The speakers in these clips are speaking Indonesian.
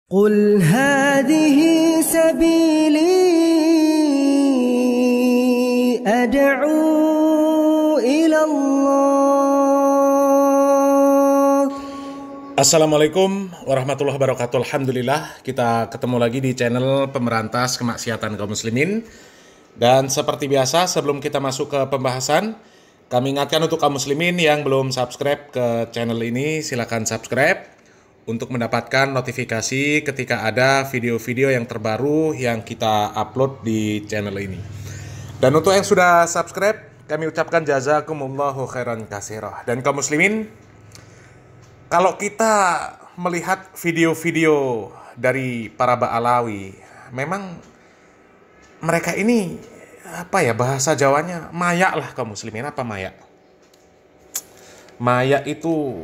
قل هذه سبيلي أدعو إلى الله. Assalamualaikum warahmatullahi wabarakatuh. Alhamdulillah kita ketemu lagi di channel Pemberantas Kemaksiatan Kaum Muslimin. Dan seperti biasa sebelum kita masuk ke pembahasan, kami ingatkan untuk kaum muslimin yang belum subscribe ke channel ini, silakan subscribe untuk mendapatkan notifikasi ketika ada video-video yang terbaru yang kita upload di channel ini. Dan untuk yang sudah subscribe, kami ucapkan jazakumullahu khairan katsira. Dan kaum muslimin, kalau kita melihat video-video dari para Ba'alawi, memang mereka ini bahasa Jawanya mayak lah kaum muslimin. Apa mayak? Mayak itu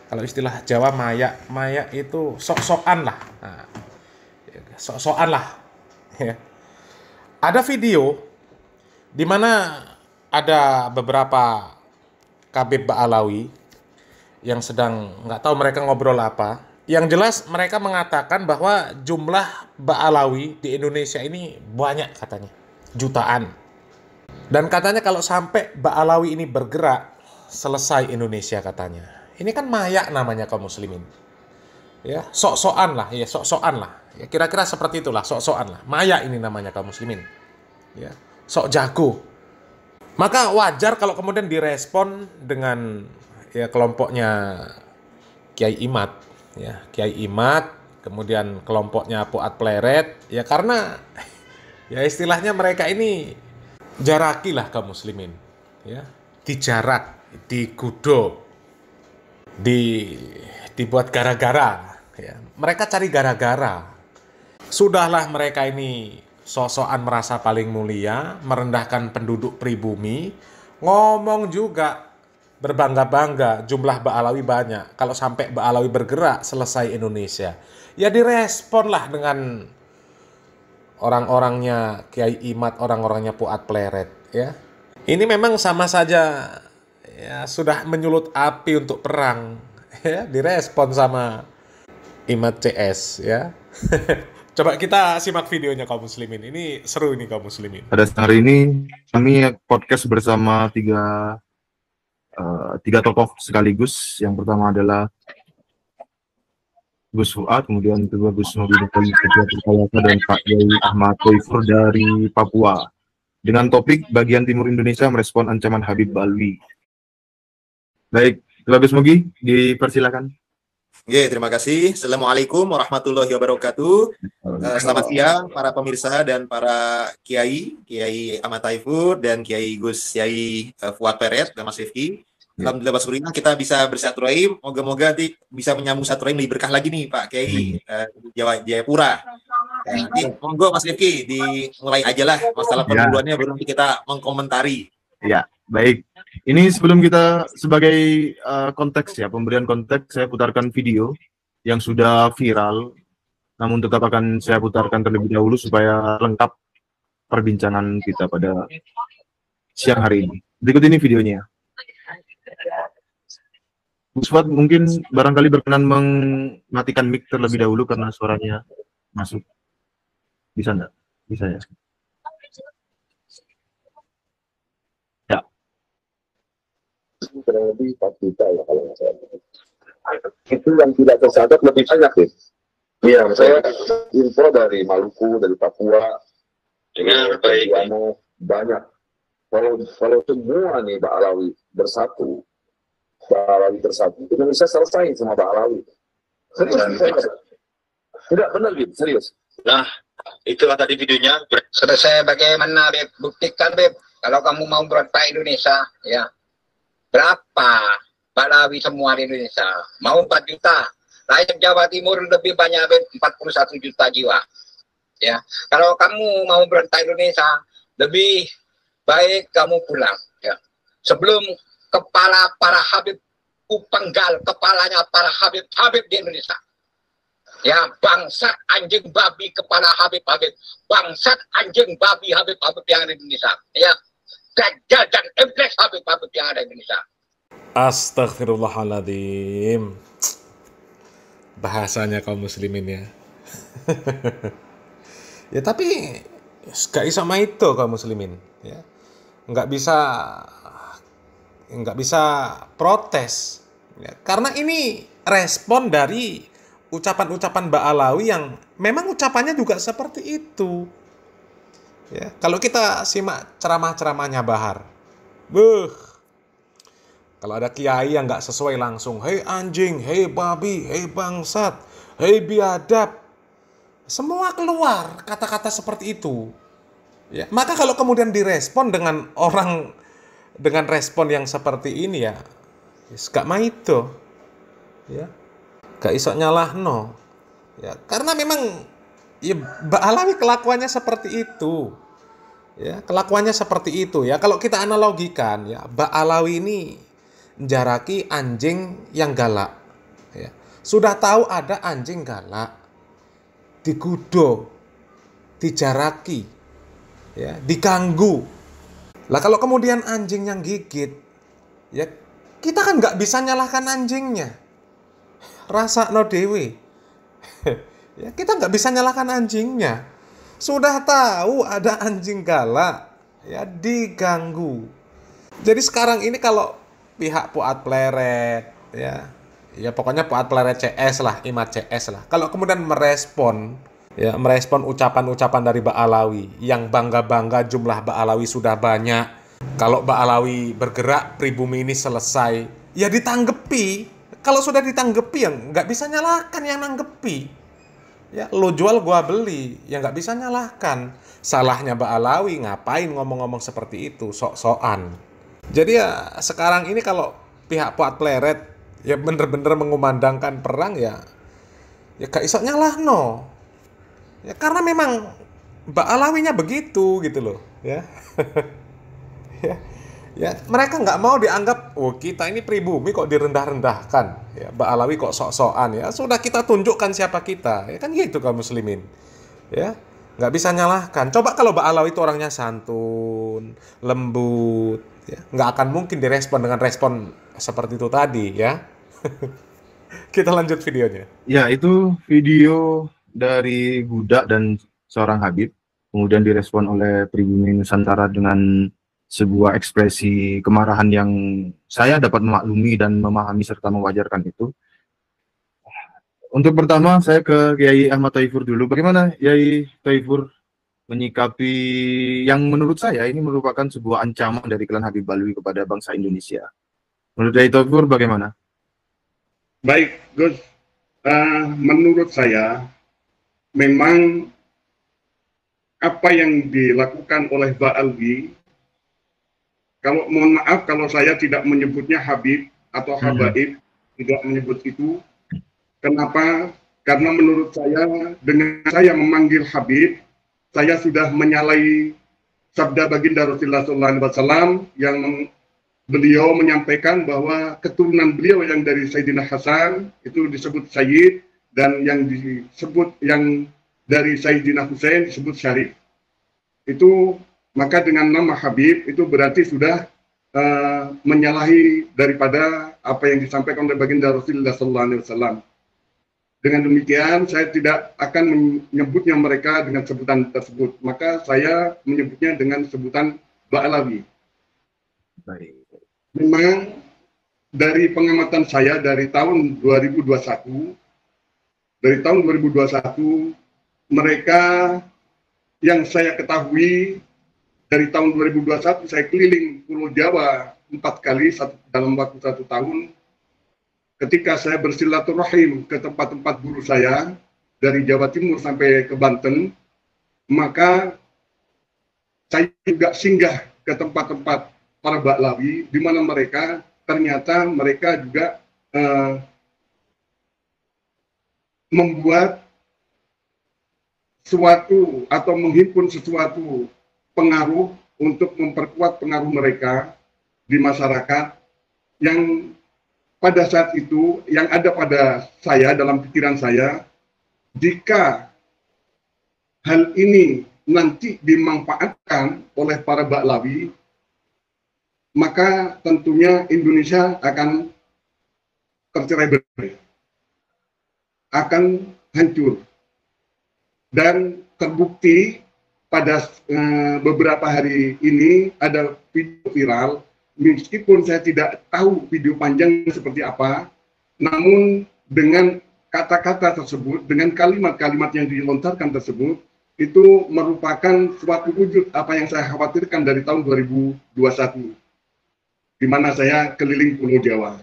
kalau istilah Jawa mayak itu sok-sokan lah. Nah, sok-sokan lah. Ya. Ada video di mana ada beberapa Kabib Ba'alawi yang sedang nggak tahu mereka ngobrol apa. Yang jelas mereka mengatakan bahwa jumlah Ba'alawi di Indonesia ini banyak katanya, jutaan. Dan katanya kalau sampai Ba'alawi ini bergerak, selesai Indonesia katanya. Ini kan mayak namanya kaum muslimin. Ya, sok-sokan lah, ya sok-sokan lah. Ya, kira-kira seperti itulah, sok-sokan lah. Mayak ini namanya kaum muslimin. Ya, sok jago. Maka wajar kalau kemudian direspon dengan ya kelompoknya Kiai Imad, ya Kiai Imad, kemudian kelompoknya Puat Pleret, ya karena ya istilahnya mereka ini jarakilah kaum muslimin, ya dijarak, digudo, dibuat gara-gara, ya mereka cari gara-gara. Sudahlah mereka ini sosokan merasa paling mulia, merendahkan penduduk pribumi, ngomong juga berbangga-bangga jumlah Ba'alawi banyak. Kalau sampai Ba'alawi bergerak, selesai Indonesia. Ya direspon lah dengan orang-orangnya Kiai Imad, orang-orangnya Puat Pleret. Ya. Ini memang sama saja ya sudah menyulut api untuk perang. Ya, direspon sama Imad CS ya. Coba kita simak videonya kaum muslimin. Ini seru ini kaum muslimin. Pada hari ini kami podcast bersama tiga tokoh sekaligus. Yang pertama adalah Gus Fuad, kemudian kedua Gus Nurdin dan Pak Yai Ahmad Toifur dari Papua. Dengan topik bagian timur Indonesia merespon ancaman Habib Ba'alawi. Baik, Gus Mugi, dipersilakan. Oke, terima kasih. Assalamualaikum warahmatullahi wabarakatuh. Selamat siang para pemirsa dan para Kiai Ahmad Taifur dan Kiai Gus Yai Fuad Pleret dan Mas Rifki. Alhamdulillah Basurina kita bisa bersilaturahim. Moga-moga nanti bisa menyambung silaturahim lebih berkah lagi nih Pak Kiai Jayapura. Monggo Mas Rifki dimulai aja lah masalah pemiluannya baru nanti kita mengkomentari. Ya, baik. Ini sebelum kita sebagai konteks ya, pemberian konteks, saya putarkan video yang sudah viral. Namun tetap akan saya putarkan terlebih dahulu supaya lengkap perbincangan kita pada siang hari ini. Berikut ini videonya. Gus Fuad mungkin barangkali berkenan mematikan mic terlebih dahulu karena suaranya masuk. Bisa enggak? Bisa ya? Kurang lebih 4 juta ya kalau nggak salah. Itu yang tidak tercatat lebih banyak ya. Iya, saya info dari Maluku, dari Papua, dengan banyak. Kalau semua nih Ba'alawi bersatu, Indonesia selesai sama Ba'alawi. Serius? Tidak benar gitu, serius. Nah, itulah tadi videonya. Selesai bagaimana, Beb? Buktikan, Beb. Kalau kamu mau berontak Indonesia, ya. Berapa Ba'alawi semua di Indonesia? Mau 4 juta. Rakyat Jawa Timur lebih banyak, 41 juta jiwa. Ya, kalau kamu mau berontak Indonesia, lebih baik kamu pulang. Ya, sebelum kepala para Habib penggal kepalanya para Habib di Indonesia. Ya, bangsat anjing babi kepala Habib, bangsat anjing babi Habib yang ada di Indonesia. Ya. Dajjal dan iblis Habib yang ada di Indonesia. Astagfirullahaladzim. bahasanya kaum muslimin ya. Ya tapi gak iso itu kaum muslimin ya. Nggak bisa protes ya. Karena ini respon dari ucapan-ucapan Mbak Alawi yang memang ucapannya juga seperti itu. Ya, kalau kita simak ceramah-ceramahnya Bahar, kalau ada kiai yang nggak sesuai langsung, hei anjing, hei babi, hei bangsat, hei biadab, semua keluar kata-kata seperti itu. Ya, maka kalau kemudian direspon dengan orang dengan respon yang seperti ini ya, gak maido, ya, gak iso nyalahno, ya, karena memang ya Mbak Alawi kelakuannya seperti itu. Ya, kelakuannya seperti itu ya. Kalau kita analogikan ya, Mbak Alawi ini menjaraki anjing yang galak. Ya. Sudah tahu ada anjing galak, digudo, dijaraki, ya, diganggu. Lah kalau kemudian anjing yang gigit, ya kita kan nggak bisa nyalahkan anjingnya. Rasa no dewe. Ya, kita nggak bisa nyalahkan anjingnya. Sudah tahu ada anjing galak, ya diganggu. Jadi sekarang ini kalau pihak Puat Pleret, ya pokoknya Puat Pleret CS lah, Imat CS lah. Kalau kemudian merespon ucapan-ucapan dari Mbak Alawi yang bangga-bangga jumlah Mbak Alawi sudah banyak. Kalau Mbak Alawi bergerak, pribumi ini selesai, ya ditanggepi. Kalau sudah ditanggepi, ya nggak bisa nyalahkan yang nanggepi. Ya, lo jual gua beli, ya nggak bisa nyalahkan. Salahnya Mbak Alawi ngapain ngomong-ngomong seperti itu, sok-sokan. Jadi ya sekarang ini kalau pihak Puat Pleret ya bener-bener mengumandangkan perang ya gak iso nyalahno. Ya karena memang Mbak Alawinya begitu gitu loh, ya. Ya, mereka nggak mau dianggap, oh kita ini pribumi kok direndah-rendahkan. Ya, Mbak Alawi kok sok-sokan ya. Sudah kita tunjukkan siapa kita. Ya kan gitu kaum muslimin. Ya, nggak bisa nyalahkan. Coba kalau Mbak Alawi itu orangnya santun, lembut, ya, nggak akan mungkin direspon dengan respon seperti itu tadi, ya. Kita lanjut videonya. Ya, itu video dari budak dan seorang Habib, kemudian direspon oleh pribumi Nusantara dengan sebuah ekspresi kemarahan yang saya dapat memaklumi dan memahami serta mewajarkan itu. Untuk pertama, saya ke Kiai Ahmad Taifur dulu. Bagaimana Kiai Taifur menyikapi yang menurut saya ini merupakan sebuah ancaman dari klan Habib Alwi kepada bangsa Indonesia? Menurut Kiai Taifur bagaimana? Baik, Gus. Menurut saya, memang apa yang dilakukan oleh Mbak Alwi, kalau mohon maaf kalau saya tidak menyebutnya Habib atau Habaib, tidak menyebut itu. Kenapa? Karena menurut saya, dengan saya memanggil Habib, saya sudah menyalahi sabda baginda Rasulullah SAW yang beliau menyampaikan bahwa keturunan beliau yang dari Sayyidina Hasan itu disebut Sayyid, dan yang disebut yang dari Sayyidina Husain disebut Syarif. Itu maka dengan nama Habib itu berarti sudah menyalahi daripada apa yang disampaikan oleh baginda Rasulullah SAW. Dengan demikian saya tidak akan menyebutnya mereka dengan sebutan tersebut, maka saya menyebutnya dengan sebutan Mbak Alawi. Baik. Memang dari pengamatan saya dari tahun 2021, mereka yang saya ketahui dari tahun 2021 saya keliling Pulau Jawa 4 kali dalam waktu 1 tahun. Ketika saya bersilaturahim ke tempat-tempat guru saya dari Jawa Timur sampai ke Banten, maka saya juga singgah ke tempat-tempat para Baklawi di mana ternyata mereka juga membuat suatu atau menghimpun sesuatu pengaruh untuk memperkuat pengaruh mereka di masyarakat yang pada saat itu yang ada pada saya dalam pikiran saya, jika hal ini nanti dimanfaatkan oleh para Baklawi, maka tentunya Indonesia akan tercerai-berai. akan hancur. Dan terbukti pada beberapa hari ini ada video viral, meskipun saya tidak tahu video panjang seperti apa, namun dengan kata-kata tersebut, dengan kalimat-kalimat yang dilontarkan tersebut, itu merupakan suatu wujud apa yang saya khawatirkan dari tahun 2021, di mana saya keliling Pulau Jawa.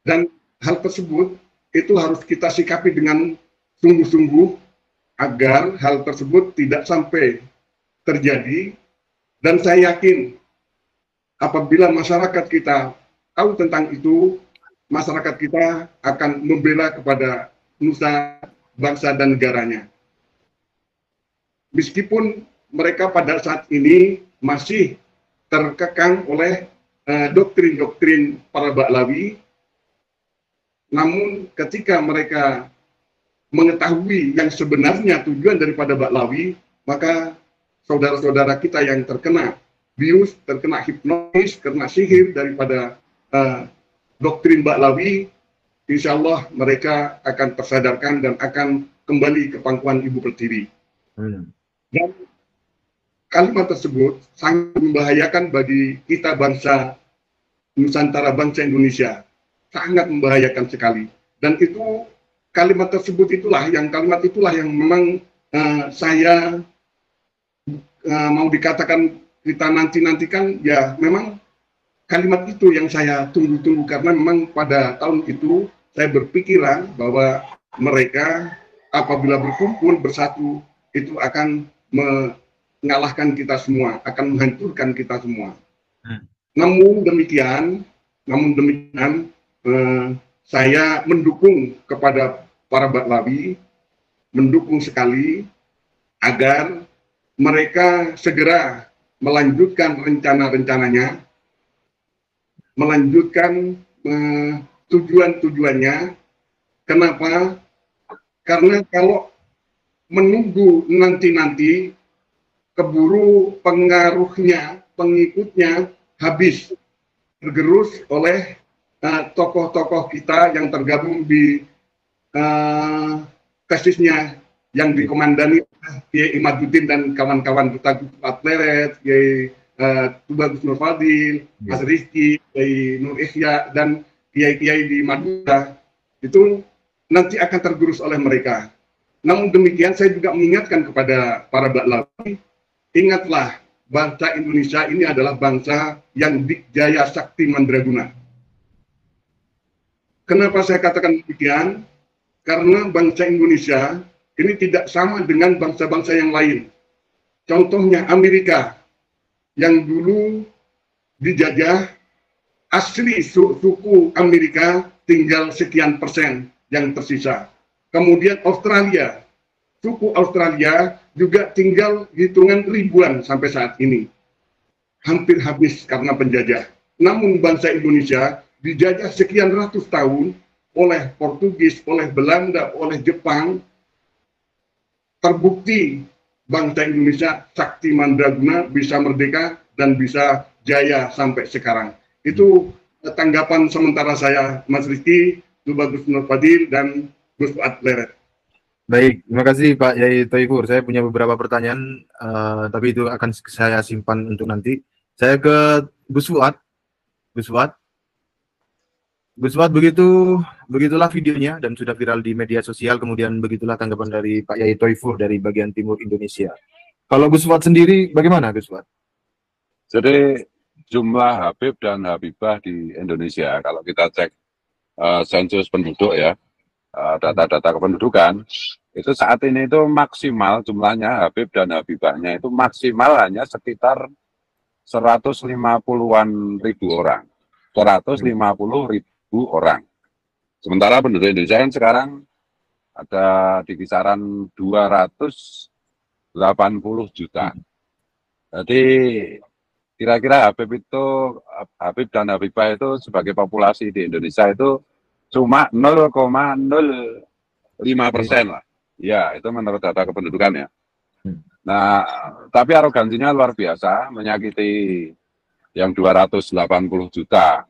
Dan hal tersebut itu harus kita sikapi dengan sungguh-sungguh agar hal tersebut tidak sampai terjadi. Dan saya yakin apabila masyarakat kita tahu tentang itu, masyarakat kita akan membela kepada nusa, bangsa, dan negaranya. Meskipun mereka pada saat ini masih terkekang oleh doktrin-doktrin para Baklawi, namun ketika mereka mengetahui yang sebenarnya tujuan daripada Baklawi, maka saudara-saudara kita yang terkena bius, terkena hipnotis, terkena sihir daripada doktrin Baklawi, insya Allah mereka akan tersadarkan dan akan kembali ke pangkuan Ibu Pertiwi. Dan kalimat tersebut sangat membahayakan bagi kita bangsa Nusantara, bangsa Indonesia. Sangat membahayakan sekali. Dan itu kalimat tersebut itulah yang memang saya mau dikatakan kita nantikan, ya memang kalimat itu yang saya tunggu-tunggu, karena memang pada tahun itu saya berpikiran bahwa mereka apabila berkumpul bersatu itu akan mengalahkan kita semua, akan menghancurkan kita semua. Namun demikian saya mendukung kepada para Baklawi, mendukung sekali agar mereka segera melanjutkan rencana-rencananya, melanjutkan tujuan-tujuannya. Kenapa? Karena kalau menunggu nanti-nanti, keburu pengaruhnya, pengikutnya habis, tergerus oleh tokoh-tokoh kita yang tergabung di tesisnya yang dikomandani Kiai Imaduddin dan kawan-kawan kita, Atleret, Kiai Tubagus Nur Fadil, Mas Rizky, Kiai Nur Ihya, dan kiai-kiai di Madura, itu nanti akan tergerus oleh mereka. Namun demikian saya juga mengingatkan kepada para Baklawi, ingatlah bangsa Indonesia ini adalah bangsa yang dikjaya sakti mandraguna. Kenapa saya katakan demikian? Karena bangsa Indonesia ini tidak sama dengan bangsa-bangsa yang lain. Contohnya Amerika, yang dulu dijajah, asli suku Amerika tinggal sekian persen yang tersisa. Kemudian Australia, suku Australia juga tinggal hitungan ribuan sampai saat ini. Hampir habis karena penjajah. Namun bangsa Indonesia dijajah sekian ratus tahun oleh Portugis, oleh Belanda, oleh Jepang. Terbukti bangsa Indonesia sakti mandraguna, bisa merdeka dan bisa jaya sampai sekarang. Itu tanggapan sementara saya, Mas Rizky, Tubagus Nur Fadil, dan Gus Atleret. Baik, terima kasih Pak Yai Thoifur. Saya punya beberapa pertanyaan, tapi itu akan saya simpan untuk nanti. Saya ke Gus Fuad. Gus Fuad, begitulah videonya dan sudah viral di media sosial. Kemudian begitulah tanggapan dari Pak Yai Thoifur dari bagian timur Indonesia. Kalau Gus Fuad sendiri, bagaimana Gus Fuad? Jadi jumlah Habib dan Habibah di Indonesia, kalau kita cek sensus penduduk ya, data-data kependudukan, itu saat ini itu maksimal jumlahnya Habib dan Habibahnya itu maksimal hanya sekitar 150-an ribu orang. 150 ribu orang. Sementara penduduk Indonesia yang sekarang ada di kisaran 280 juta. Jadi kira-kira Habib dan Habibah itu sebagai populasi di Indonesia itu cuma 0,05% lah. Ya, itu menurut data kependudukan ya. Nah, tapi arogansinya luar biasa, menyakiti yang 280 juta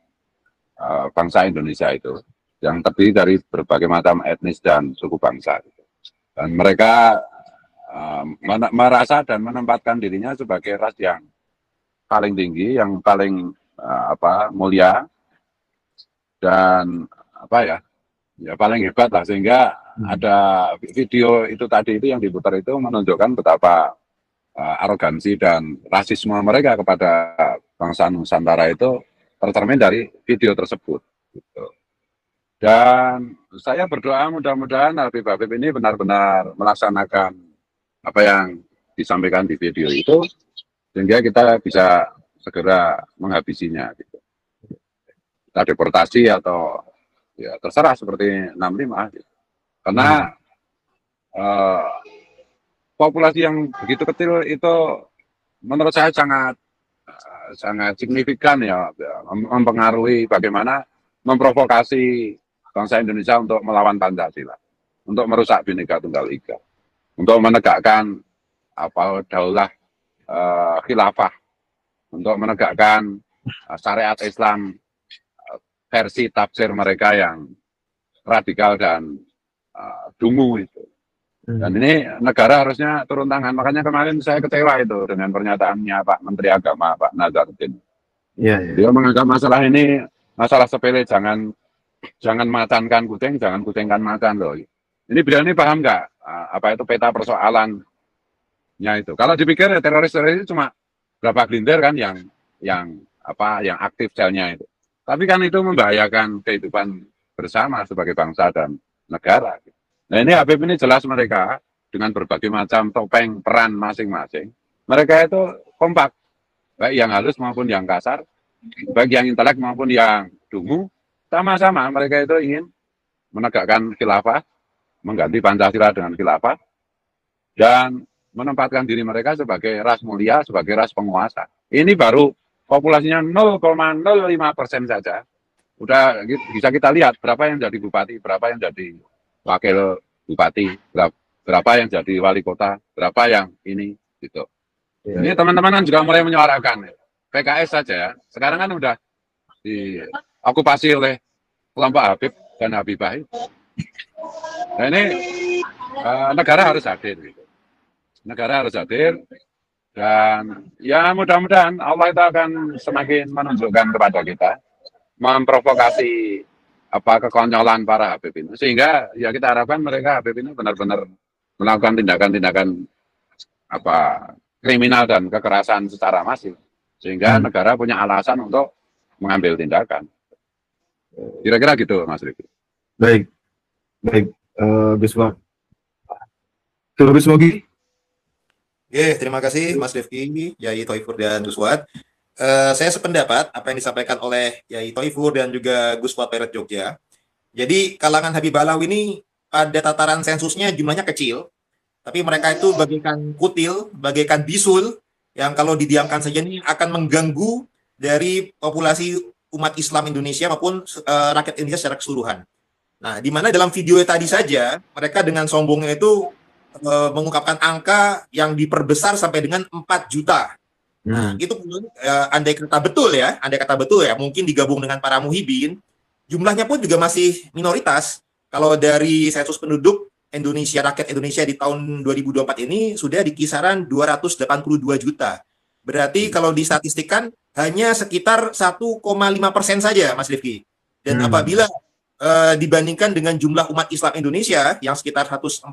bangsa Indonesia itu. yang terdiri dari berbagai macam etnis dan suku bangsa. Dan mereka merasa dan menempatkan dirinya sebagai ras yang paling tinggi, yang paling mulia, dan paling hebat lah, sehingga ada video itu tadi itu yang diputar itu menunjukkan betapa arogansi dan rasisme mereka kepada bangsa Nusantara itu tercermin dari video tersebut. Gitu. Dan saya berdoa mudah-mudahan Habib ini benar-benar melaksanakan apa yang disampaikan di video itu, sehingga kita bisa segera menghabisinya. Gitu. Kita deportasi atau ya terserah seperti 65. Gitu. Karena populasi yang begitu kecil itu menurut saya sangat signifikan ya, mempengaruhi bagaimana memprovokasi bangsa Indonesia untuk melawan Pancasila, untuk merusak Bhinneka Tunggal Ika, untuk menegakkan daulah khilafah, untuk menegakkan syariat Islam versi tafsir mereka yang radikal dan dungu itu. Dan ini negara harusnya turun tangan. Makanya kemarin saya kecewa itu dengan pernyataannya Pak Menteri Agama, Pak Nazarudin. Dia menganggap masalah ini masalah sepele, jangan macankan kucing, jangan kucingkan macan loh. Ini beliau ini paham nggak apa itu peta persoalannya itu? Kalau dipikir ya, teroris itu cuma berapa gelintir kan yang aktif selnya itu. Tapi kan itu membahayakan kehidupan bersama sebagai bangsa dan negara. Nah ini Habib ini jelas mereka dengan berbagai macam topeng peran masing-masing. Mereka itu kompak, baik yang halus maupun yang kasar, baik yang intelek maupun yang dungu, sama-sama mereka itu ingin menegakkan khilafah, mengganti Pancasila dengan khilafah, dan menempatkan diri mereka sebagai ras mulia, sebagai ras penguasa. Ini baru populasinya 0,05% saja. Udah bisa kita lihat berapa yang jadi bupati, berapa yang jadi wakil bupati, berapa yang jadi wali kota, berapa yang ini gitu. Ini teman-teman kan juga mulai menyuarakan PKS saja ya. Sekarang kan udah diokupasi oleh kelompok Habib dan Habibah. Nah ini negara harus hadir gitu. Negara harus hadir, dan ya mudah-mudahan Allah itu akan semakin menunjukkan kepada kita, memprovokasi kekonyolan para Habib ini, sehingga ya kita harapkan mereka Habib ini benar-benar melakukan tindakan-tindakan kriminal dan kekerasan secara masif, sehingga negara punya alasan untuk mengambil tindakan. Kira-kira gitu, Mas Riki. Baik, Gus Wak. Gus Mogi. Terima kasih Mas Rifki, Yai Thoifur dan Gus Fuad. Saya sependapat apa yang disampaikan oleh Yai Thoifur dan juga Gus Fuad Peret Jogja. Jadi kalangan Habib Alawi ini pada tataran sensusnya jumlahnya kecil, tapi mereka itu bagaikan kutil, bagaikan bisul yang kalau didiamkan saja ini akan mengganggu dari populasi umat Islam Indonesia maupun rakyat Indonesia secara keseluruhan. Nah, di mana dalam video tadi saja mereka dengan sombongnya itu mengungkapkan angka yang diperbesar sampai dengan 4 juta. Nah, itu andai kata betul ya, mungkin digabung dengan para muhibin, jumlahnya pun juga masih minoritas. Kalau dari sensus penduduk Indonesia, rakyat Indonesia di tahun 2024 ini sudah di kisaran 282 juta. Berarti kalau distatistikkan hanya sekitar 1,5% saja, Mas Rifki. Dan apabila dibandingkan dengan jumlah umat Islam Indonesia yang sekitar 148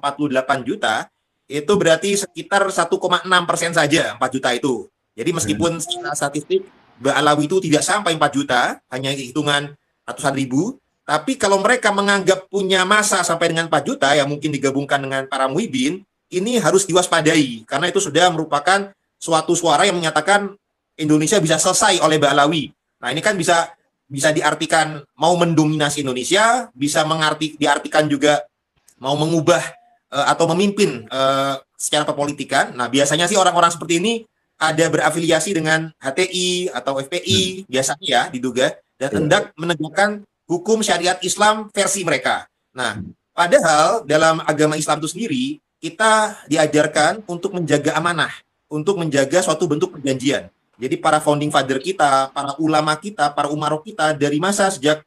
juta, itu berarti sekitar 1,6% saja 4 juta itu. Jadi meskipun statistik Alawi itu tidak sampai 4 juta, hanya hitungan ratusan ribu, tapi kalau mereka menganggap punya massa sampai dengan 4 juta yang mungkin digabungkan dengan para muhibin, ini harus diwaspadai karena itu sudah merupakan suatu suara yang menyatakan Indonesia bisa selesai oleh Alawi. Nah, ini kan bisa diartikan mau mendominasi Indonesia, bisa diartikan juga mau mengubah atau memimpin secara perpolitikan. Nah, biasanya sih orang-orang seperti ini ada berafiliasi dengan HTI atau FPI, biasanya ya diduga, dan hendak menegakkan hukum syariat Islam versi mereka. Nah, padahal dalam agama Islam itu sendiri, kita diajarkan untuk menjaga amanah, untuk menjaga suatu bentuk perjanjian. Jadi para founding father kita, para ulama kita, para umaroh kita dari masa sejak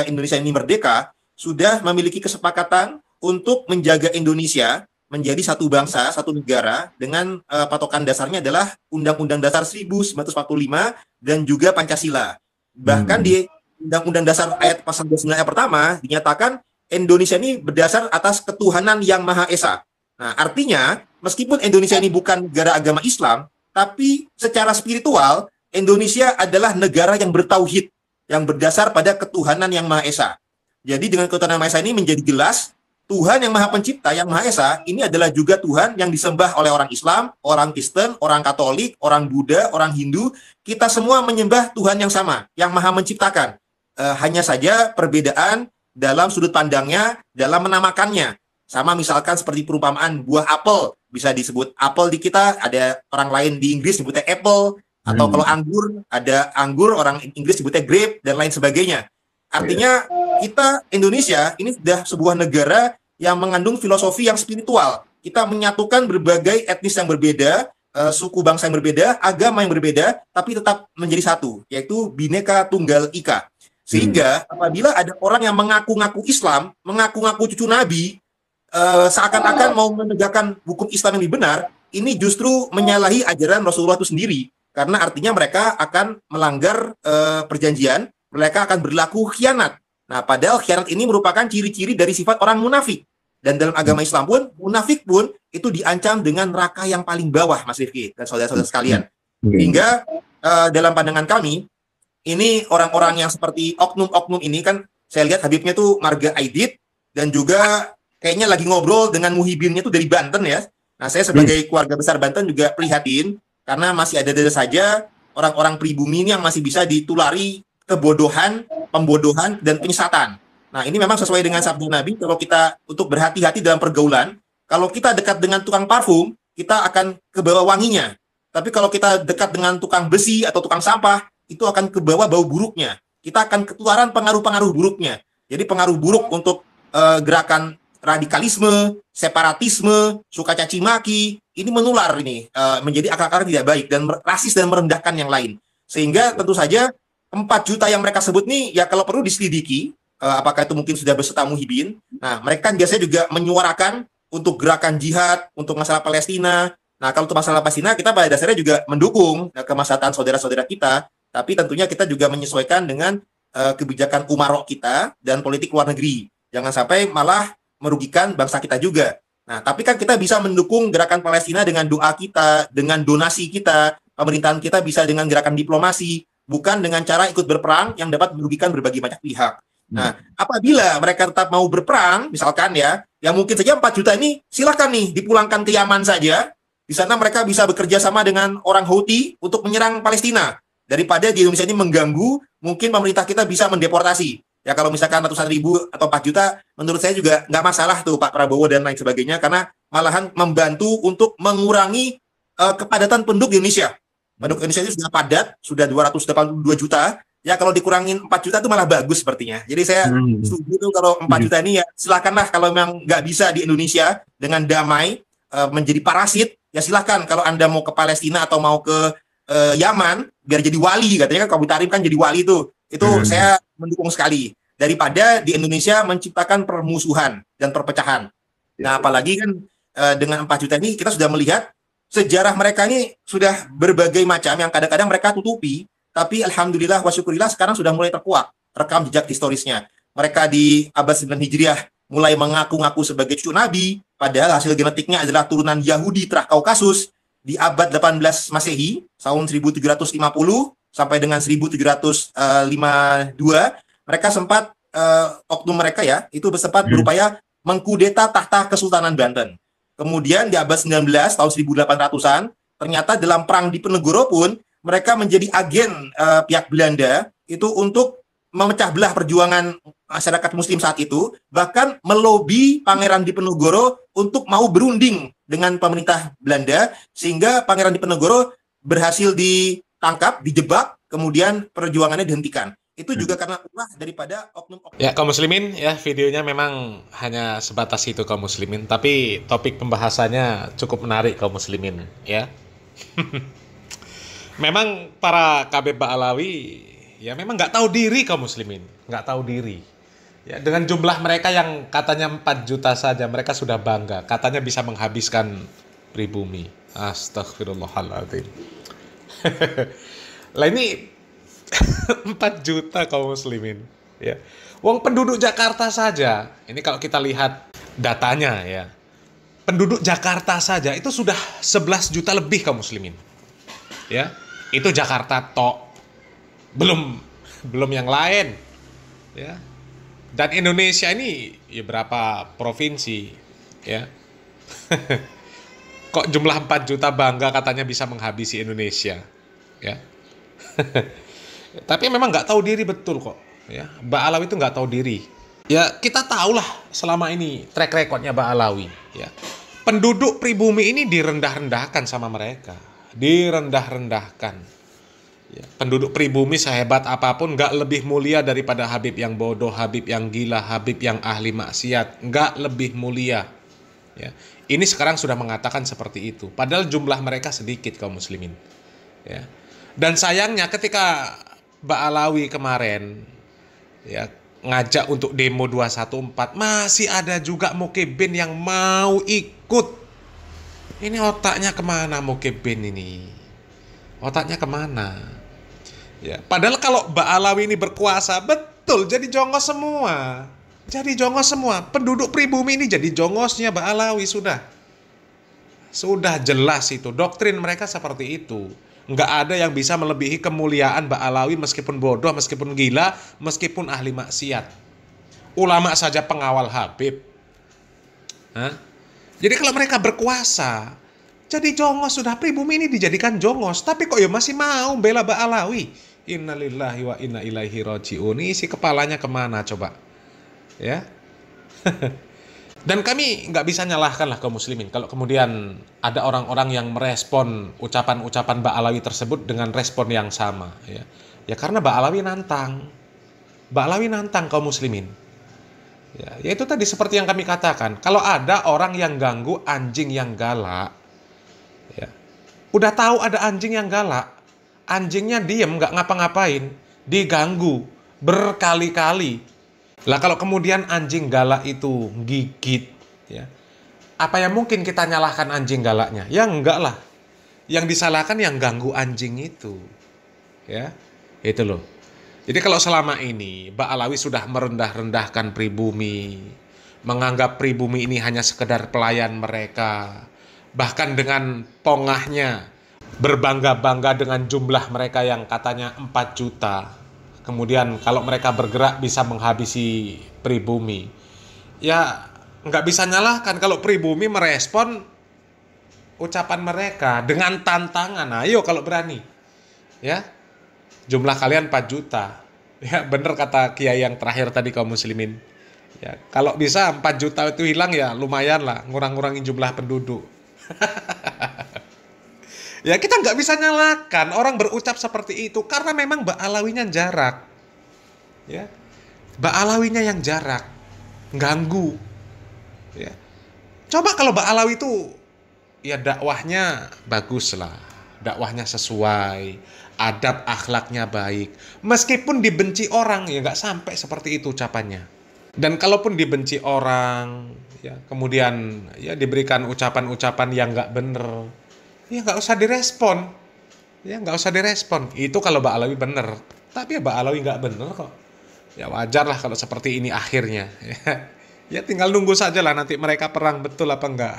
Indonesia ini merdeka, sudah memiliki kesepakatan untuk menjaga Indonesia menjadi satu bangsa, satu negara dengan patokan dasarnya adalah Undang-Undang Dasar 1945 dan juga Pancasila. Bahkan di Undang-Undang Dasar ayat pasal 29 ayat pertama dinyatakan Indonesia ini berdasar atas ketuhanan yang Maha Esa. Nah, artinya meskipun Indonesia ini bukan negara agama Islam, tapi secara spiritual Indonesia adalah negara yang bertauhid, yang berdasar pada ketuhanan yang Maha Esa. Jadi dengan ketuhanan Maha Esa ini menjadi jelas Tuhan yang Maha Pencipta, yang Maha Esa, ini adalah juga Tuhan yang disembah oleh orang Islam, orang Kristen, orang Katolik, orang Buddha, orang Hindu. Kita semua menyembah Tuhan yang sama, yang Maha Menciptakan. Hanya saja perbedaan dalam sudut pandangnya, dalam menamakannya. Sama misalkan seperti perumpamaan buah apel, bisa disebut apel di kita, ada orang lain di Inggris sebutnya apple, atau kalau anggur, ada anggur, orang Inggris sebutnya grape, dan lain sebagainya. Artinya kita Indonesia ini sudah sebuah negara yang mengandung filosofi yang spiritual. Kita menyatukan berbagai etnis yang berbeda, suku bangsa yang berbeda, agama yang berbeda, tapi tetap menjadi satu, yaitu Bhinneka Tunggal Ika. Sehingga apabila ada orang yang mengaku-ngaku Islam, mengaku-ngaku cucu Nabi, seakan-akan mau menegakkan hukum Islam yang lebih benar, ini justru menyalahi ajaran Rasulullah itu sendiri. Karena artinya mereka akan melanggar perjanjian, mereka akan berlaku khianat. Nah, padahal khianat ini merupakan ciri-ciri dari sifat orang munafik. Dan dalam agama Islam pun, munafik pun itu diancam dengan neraka yang paling bawah, Mas Rifki dan saudara-saudara sekalian. Hingga dalam pandangan kami, ini orang-orang yang seperti oknum-oknum ini kan, saya lihat Habibnya tuh Marga Aidit, dan juga kayaknya lagi ngobrol dengan Muhibinnya tuh dari Banten ya. Nah, saya sebagai keluarga besar Banten juga prihatin, karena masih ada saja orang-orang pribumi ini yang masih bisa ditulari kebodohan, pembodohan, dan penyesatan. Nah, ini memang sesuai dengan sabda Nabi, kalau kita untuk berhati-hati dalam pergaulan, kalau kita dekat dengan tukang parfum, kita akan kebawa wanginya. Tapi kalau kita dekat dengan tukang besi atau tukang sampah, itu akan kebawa bau buruknya. Kita akan ketularan pengaruh-pengaruh buruknya. Jadi pengaruh buruk untuk gerakan radikalisme, separatisme, suka caci maki, ini menular ini, menjadi akar-akar tidak baik, dan rasis dan merendahkan yang lain. Sehingga tentu saja 4 juta yang mereka sebut nih, ya kalau perlu diselidiki, apakah itu mungkin sudah berserta Muhibin. Nah, mereka biasanya juga menyuarakan untuk gerakan jihad, untuk masalah Palestina. Nah, kalau untuk masalah Palestina, kita pada dasarnya juga mendukung kemaslahatan saudara-saudara kita, tapi tentunya kita juga menyesuaikan dengan kebijakan umarok kita dan politik luar negeri. Jangan sampai malah merugikan bangsa kita juga. Nah, tapi kan kita bisa mendukung gerakan Palestina dengan doa kita, dengan donasi kita, pemerintahan kita bisa dengan gerakan diplomasi, bukan dengan cara ikut berperang yang dapat merugikan berbagai banyak pihak. Nah, apabila mereka tetap mau berperang, misalkan ya, yang mungkin saja 4 juta ini silakan nih dipulangkan ke Yaman saja. Di sana mereka bisa bekerja sama dengan orang Houthi untuk menyerang Palestina. Daripada di Indonesia ini mengganggu, mungkin pemerintah kita bisa mendeportasi. Ya kalau misalkan ratusan ribu atau 4 juta, menurut saya juga nggak masalah tuh Pak Prabowo dan lain sebagainya, karena malahan membantu untuk mengurangi kepadatan penduduk di Indonesia. Penduduk Indonesia itu sudah padat, sudah 282 juta. Ya kalau dikurangin 4 juta itu malah bagus sepertinya. Jadi saya setuju tuh kalau 4 juta ini ya silakanlah, kalau memang nggak bisa di Indonesia dengan damai menjadi parasit, ya silakan kalau Anda mau ke Palestina atau mau ke Yaman biar jadi wali, katanya kan Kabu Tarim kan jadi wali tuh. Itu saya mendukung sekali daripada di Indonesia menciptakan permusuhan dan perpecahan. Nah, apalagi kan dengan 4 juta ini kita sudah melihat sejarah mereka ini sudah berbagai macam yang kadang-kadang mereka tutupi, tapi alhamdulillah wa syukurillah sekarang sudah mulai terkuak rekam jejak historisnya. Mereka di abad 9 Hijriah mulai mengaku-ngaku sebagai cucu Nabi, padahal hasil genetiknya adalah turunan Yahudi Trah Kaukasus. Di abad 18 Masehi, tahun 1750 sampai dengan 1752, mereka sempat, oknum mereka ya, itu sempat berupaya mengkudeta tahta Kesultanan Banten. Kemudian di abad 19, tahun 1800-an, ternyata dalam perang Diponegoro pun, mereka menjadi agen pihak Belanda, itu untuk memecah belah perjuangan masyarakat muslim saat itu, bahkan melobi Pangeran Diponegoro untuk mau berunding dengan pemerintah Belanda, sehingga Pangeran Diponegoro berhasil ditangkap, dijebak, kemudian perjuangannya dihentikan. Itu juga karena ulah daripada oknum-oknum. Ya, kaum muslimin, ya videonya memang hanya sebatas itu kaum muslimin, tapi topik pembahasannya cukup menarik kaum muslimin, ya. Memang para KB Ba'alawi ya memang nggak tahu diri kaum muslimin, nggak tahu diri. Ya, dengan jumlah mereka yang katanya 4 juta saja, mereka sudah bangga. Katanya bisa menghabiskan pribumi. Astagfirullahaladzim. Lah ini 4 juta kaum muslimin. Ya. Wong penduduk Jakarta saja, ini kalau kita lihat datanya ya, penduduk Jakarta saja itu sudah 11 juta lebih kaum muslimin. Ya, itu Jakarta tok. Belum yang lain. Ya. Dan Indonesia ini ya berapa provinsi, ya. Kok jumlah 4 juta bangga katanya bisa menghabisi Indonesia, ya. Tapi memang nggak tahu diri betul kok, ya. Mbak Alawi itu nggak tahu diri. Ya kita tahulah selama ini track recordnya Mbak Alawi, ya. Penduduk pribumi ini direndah-rendahkan sama mereka, direndah-rendahkan. Ya, penduduk pribumi sehebat apapun nggak lebih mulia daripada Habib yang bodoh, Habib yang gila, Habib yang ahli maksiat, nggak lebih mulia. Ya, ini sekarang sudah mengatakan seperti itu. Padahal jumlah mereka sedikit kaum muslimin. Ya, dan sayangnya ketika Mbak Alawi kemarin ya ngajak untuk demo 214, masih ada juga Mukibin yang mau ikut. Ini otaknya kemana Mukibin ini? Otaknya kemana? Ya, padahal kalau Mbak Alawi ini berkuasa, betul jadi jongos semua. Jadi jongos semua. Penduduk pribumi ini jadi jongosnya Mbak Alawi sudah. Sudah jelas itu. Doktrin mereka seperti itu. Nggak ada yang bisa melebihi kemuliaan Mbak Alawi meskipun bodoh, meskipun gila, meskipun ahli maksiat. Ulama saja pengawal Habib. Hah? Jadi kalau mereka berkuasa, jadi jongos sudah, pribumi ini dijadikan jongos. Tapi kok ya masih mau bela Mbak Alawi? Innalillahi wa inna ilaihi raji'un. Isi kepalanya kemana coba? Ya. Dan kami nggak bisa nyalahkan lah kaum muslimin kalau kemudian ada orang-orang yang merespon ucapan-ucapan Mbak Alawi tersebut dengan respon yang sama. Ya, ya karena Mbak Alawi nantang. Mbak Alawi nantang kaum muslimin. Ya itu tadi seperti yang kami katakan. Kalau ada orang yang ganggu anjing yang galak, ya, udah tahu ada anjing yang galak, anjingnya diem nggak ngapa-ngapain, diganggu berkali-kali. Lah kalau kemudian anjing galak itu gigit, ya, apa yang mungkin kita nyalahkan anjing galaknya? Ya enggak lah. Yang disalahkan yang ganggu anjing itu, ya, itu loh. Jadi kalau selama ini Mbak Alawi sudah merendah-rendahkan pribumi, menganggap pribumi ini hanya sekedar pelayan mereka, bahkan dengan pongahnya berbangga-bangga dengan jumlah mereka yang katanya 4 juta. Kemudian kalau mereka bergerak bisa menghabisi pribumi. Ya nggak bisa nyalahkan kalau pribumi merespon ucapan mereka dengan tantangan. Ayo kalau berani. Ya, jumlah kalian 4 juta. Ya bener kata Kiai yang terakhir tadi kaum muslimin. Ya, kalau bisa 4 juta itu hilang ya lumayan lah, ngurang-ngurangin jumlah penduduk. Ya kita nggak bisa nyalakan orang berucap seperti itu karena memang Mbak Alawinya jarak, ya, Mbak Alawinya yang jarak, ganggu, ya. Coba kalau Mbak Alawi itu, ya dakwahnya bagus lah, dakwahnya sesuai, adab akhlaknya baik, meskipun dibenci orang ya nggak sampai seperti itu ucapannya. Dan kalaupun dibenci orang, ya kemudian ya diberikan ucapan-ucapan yang nggak bener, ya nggak usah direspon, ya nggak usah direspon. Itu kalau Mbak Alawi bener, tapi ya Mbak Alawi nggak bener kok. Ya wajar lah kalau seperti ini akhirnya. Ya tinggal nunggu saja lah nanti mereka perang betul apa enggak.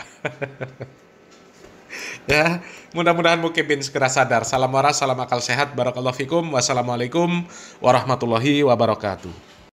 Ya mudah-mudahan Mukibin segera sadar. Salam waras, salam akal sehat, barakallahu fikum, wassalamualaikum warahmatullahi wabarakatuh.